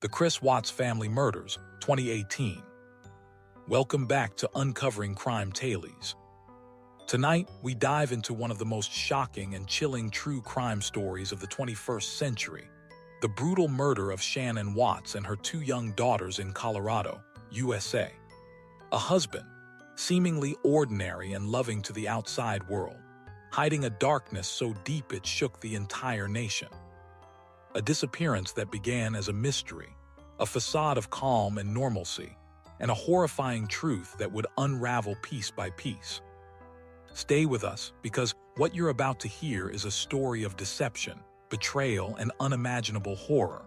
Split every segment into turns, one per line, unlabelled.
The Chris Watts Family Murders, 2018. Welcome back to Uncovering Crime Tales. Tonight, we dive into one of the most shocking and chilling true crime stories of the 21st century, the brutal murder of Shanann Watts and her two young daughters in Colorado, USA. A husband, seemingly ordinary and loving to the outside world, hiding a darkness so deep it shook the entire nation. A disappearance that began as a mystery, a facade of calm and normalcy, and a horrifying truth that would unravel piece by piece. Stay with us, because what you're about to hear is a story of deception, betrayal, and unimaginable horror.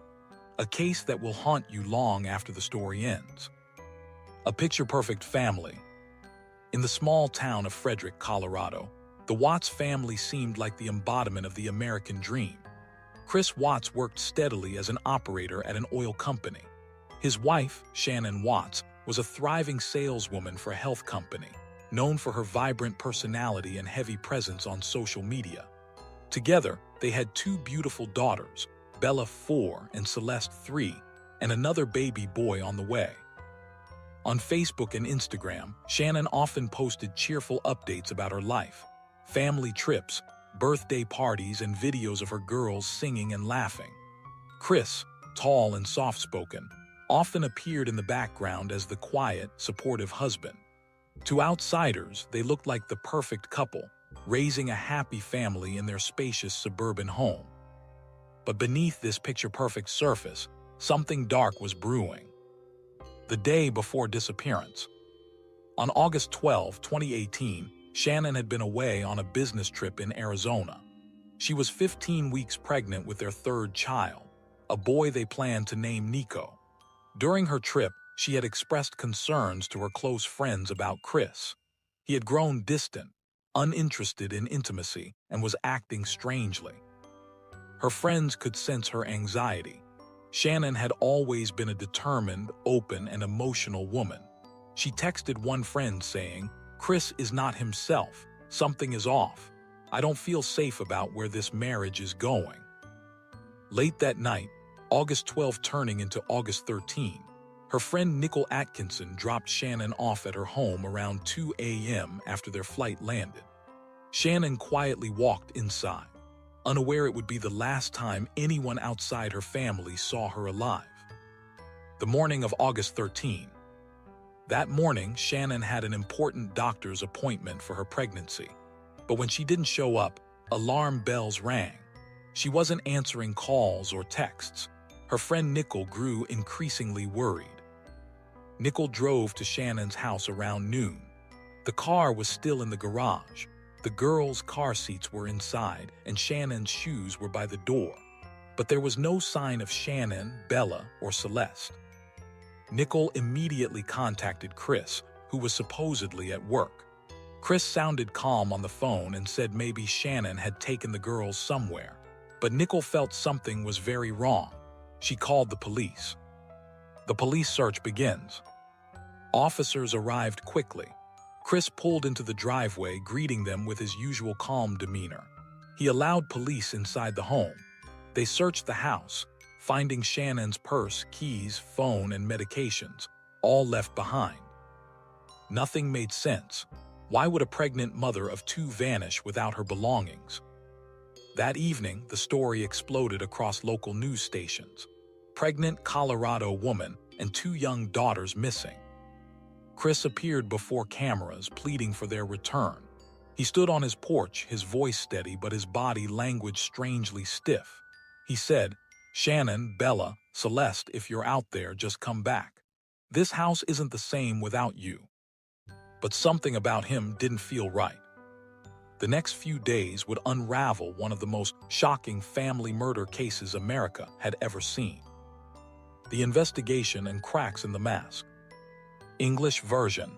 A case that will haunt you long after the story ends. A picture-perfect family. In the small town of Frederick, Colorado, the Watts family seemed like the embodiment of the American dream. Chris Watts worked steadily as an operator at an oil company. His wife, Shanann Watts, was a thriving saleswoman for a health company, known for her vibrant personality and heavy presence on social media. Together, they had two beautiful daughters, Bella 4 and Celeste 3, and another baby boy on the way. On Facebook and Instagram, Shanann often posted cheerful updates about her life, family trips, birthday parties, and videos of her girls singing and laughing. Chris, tall and soft-spoken, often appeared in the background as the quiet, supportive husband. To outsiders, they looked like the perfect couple, raising a happy family in their spacious suburban home. But beneath this picture-perfect surface, something dark was brewing. The day before disappearance. On August 12, 2018, Shanann had been away on a business trip in Arizona. She was 15 weeks pregnant with their third child, a boy they planned to name Nico. During her trip, she had expressed concerns to her close friends about Chris. He had grown distant, uninterested in intimacy, and was acting strangely. Her friends could sense her anxiety. Shanann had always been a determined, open, and emotional woman. She texted one friend saying, "Chris is not himself. Something is off. I don't feel safe about where this marriage is going." Late that night, August 12 turning into August 13, her friend Nicole Atkinson dropped Shanann off at her home around 2 a.m. after their flight landed. Shanann quietly walked inside, unaware it would be the last time anyone outside her family saw her alive. The morning of August 13. That morning, Shanann had an important doctor's appointment for her pregnancy. But when she didn't show up, alarm bells rang. She wasn't answering calls or texts. Her friend Nicole grew increasingly worried. Nicole drove to Shannon's house around noon. The car was still in the garage. The girls' car seats were inside, and Shannon's shoes were by the door. But there was no sign of Shanann, Bella, or Celeste. Nicole immediately contacted Chris, who was supposedly at work. Chris sounded calm on the phone and said maybe Shanann had taken the girls somewhere. But Nicole felt something was very wrong. She called the police. The police search begins. Officers arrived quickly. Chris pulled into the driveway, greeting them with his usual calm demeanor. He allowed police inside the home. They searched the house, finding Shannon's purse, keys, phone, and medications, all left behind. Nothing made sense. Why would a pregnant mother of two vanish without her belongings? That evening, the story exploded across local news stations. Pregnant Colorado woman and two young daughters missing. Chris appeared before cameras, pleading for their return. He stood on his porch, his voice steady but his body language strangely stiff. He said, "Shanann, Bella, Celeste, if you're out there, just come back. This house isn't the same without you." But something about him didn't feel right. The next few days would unravel one of the most shocking family murder cases America had ever seen. The investigation and cracks in the mask. English version.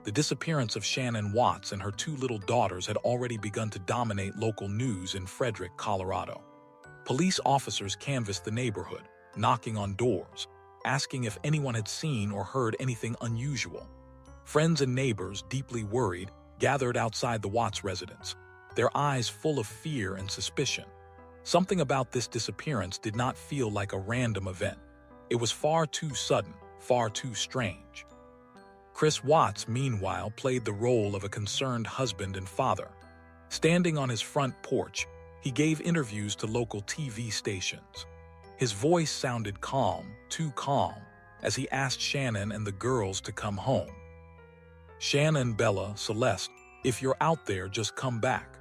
The disappearance of Shanann Watts and her two little daughters had already begun to dominate local news in Frederick, Colorado. Police officers canvassed the neighborhood, knocking on doors, asking if anyone had seen or heard anything unusual. Friends and neighbors, deeply worried, gathered outside the Watts residence, their eyes full of fear and suspicion. Something about this disappearance did not feel like a random event. It was far too sudden, far too strange. Chris Watts, meanwhile, played the role of a concerned husband and father. Standing on his front porch, he gave interviews to local TV stations. His voice sounded calm, too calm, as he asked Shanann and the girls to come home. "Shanann, Bella, Celeste, if you're out there, just come back.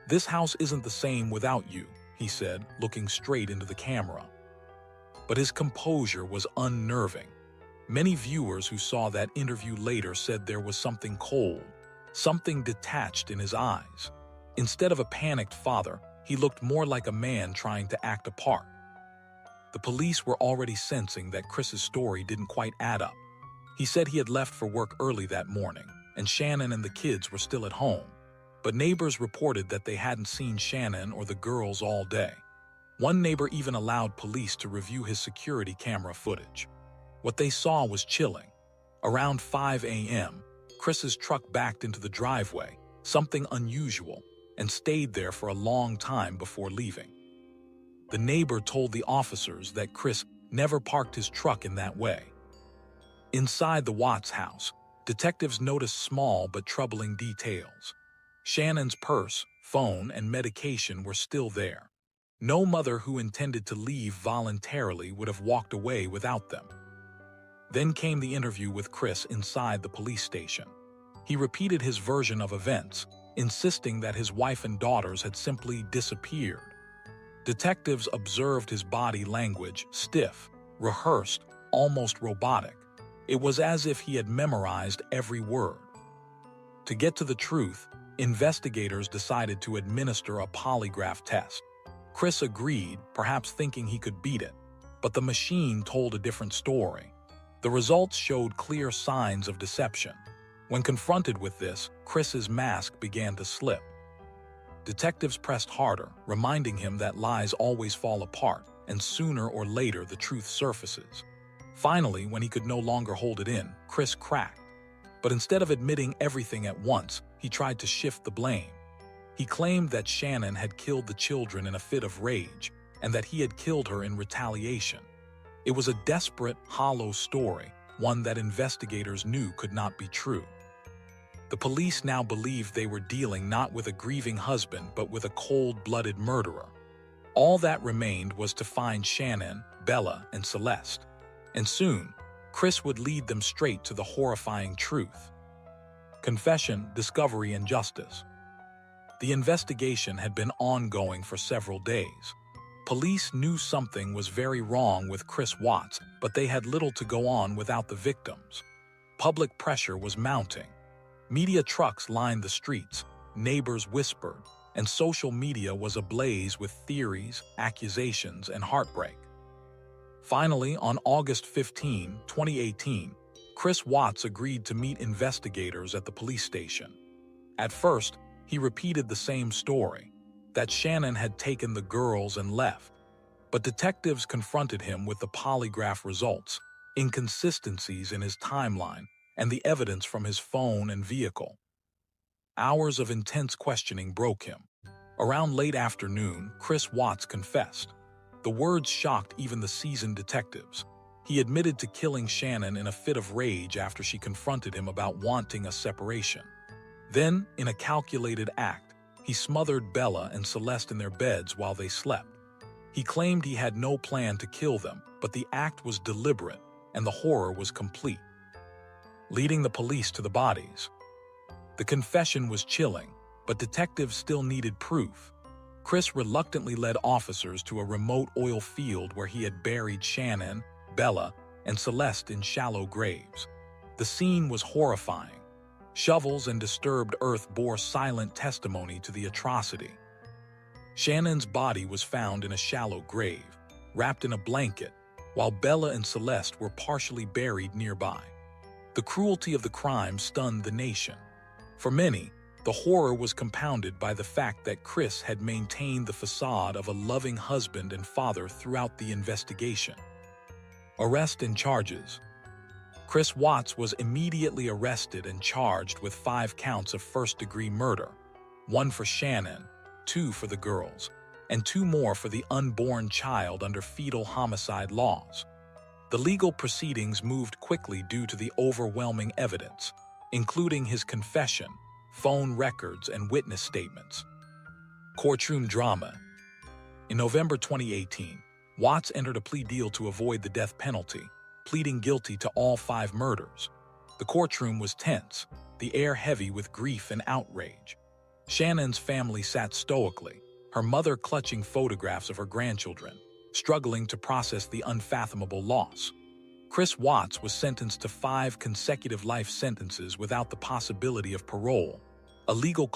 This house isn't the same without you," he said, looking straight into the camera. But his composure was unnerving. Many viewers who saw that interview later said there was something cold, something detached in his eyes. Instead of a panicked father, he looked more like a man trying to act a part. The police were already sensing that Chris's story didn't quite add up. He said he had left for work early that morning, and Shanann and the kids were still at home. But neighbors reported that they hadn't seen Shanann or the girls all day. One neighbor even allowed police to review his security camera footage. What they saw was chilling. Around 5 a.m., Chris's truck backed into the driveway, something unusual, and stayed there for a long time before leaving. The neighbor told the officers that Chris never parked his truck in that way. Inside the Watts house, detectives noticed small but troubling details. Shannon's purse, phone, and medication were still there. No mother who intended to leave voluntarily would have walked away without them. Then came the interview with Chris inside the police station. He repeated his version of events, insisting that his wife and daughters had simply disappeared. Detectives observed his body language, stiff, rehearsed, almost robotic. It was as if he had memorized every word. To get to the truth, investigators decided to administer a polygraph test. Chris agreed, perhaps thinking he could beat it, but the machine told a different story. The results showed clear signs of deception. When confronted with this, Chris's mask began to slip. Detectives pressed harder, reminding him that lies always fall apart, and sooner or later the truth surfaces. Finally, when he could no longer hold it in, Chris cracked. But instead of admitting everything at once, he tried to shift the blame. He claimed that Shanann had killed the children in a fit of rage, and that he had killed her in retaliation. It was a desperate, hollow story, one that investigators knew could not be true. The police now believed they were dealing not with a grieving husband but with a cold-blooded murderer. All that remained was to find Shanann, Bella, and Celeste. And soon, Chris would lead them straight to the horrifying truth. Confession, discovery, and justice. The investigation had been ongoing for several days. Police knew something was very wrong with Chris Watts, but they had little to go on without the victims. Public pressure was mounting. Media trucks lined the streets, neighbors whispered, and social media was ablaze with theories, accusations, and heartbreak. Finally, on August 15, 2018, Chris Watts agreed to meet investigators at the police station. At first, he repeated the same story, that Shanann had taken the girls and left. But detectives confronted him with the polygraph results, inconsistencies in his timeline, and the evidence from his phone and vehicle. Hours of intense questioning broke him. Around late afternoon, Chris Watts confessed. The words shocked even the seasoned detectives. He admitted to killing Shanann in a fit of rage after she confronted him about wanting a separation. Then, in a calculated act, he smothered Bella and Celeste in their beds while they slept. He claimed he had no plan to kill them, but the act was deliberate, and the horror was complete. Leading the police to the bodies. The confession was chilling, but detectives still needed proof. Chris reluctantly led officers to a remote oil field where he had buried Shanann, Bella, and Celeste in shallow graves. The scene was horrifying. Shovels and disturbed earth bore silent testimony to the atrocity. Shannon's body was found in a shallow grave, wrapped in a blanket, while Bella and Celeste were partially buried nearby. The cruelty of the crime stunned the nation. For many, the horror was compounded by the fact that Chris had maintained the facade of a loving husband and father throughout the investigation. Arrest and charges. Chris Watts was immediately arrested and charged with 5 counts of first-degree murder, 1 for Shanann, 2 for the girls, and 2 more for the unborn child under fetal homicide laws. The legal proceedings moved quickly due to the overwhelming evidence, including his confession, phone records, and witness statements. Courtroom drama. In November 2018, Watts entered a plea deal to avoid the death penalty, pleading guilty to all 5 murders. The courtroom was tense, the air heavy with grief and outrage. Shanann's family sat stoically, her mother clutching photographs of her grandchildren, struggling to process the unfathomable loss. Chris Watts was sentenced to 5 consecutive life sentences without the possibility of parole, a legal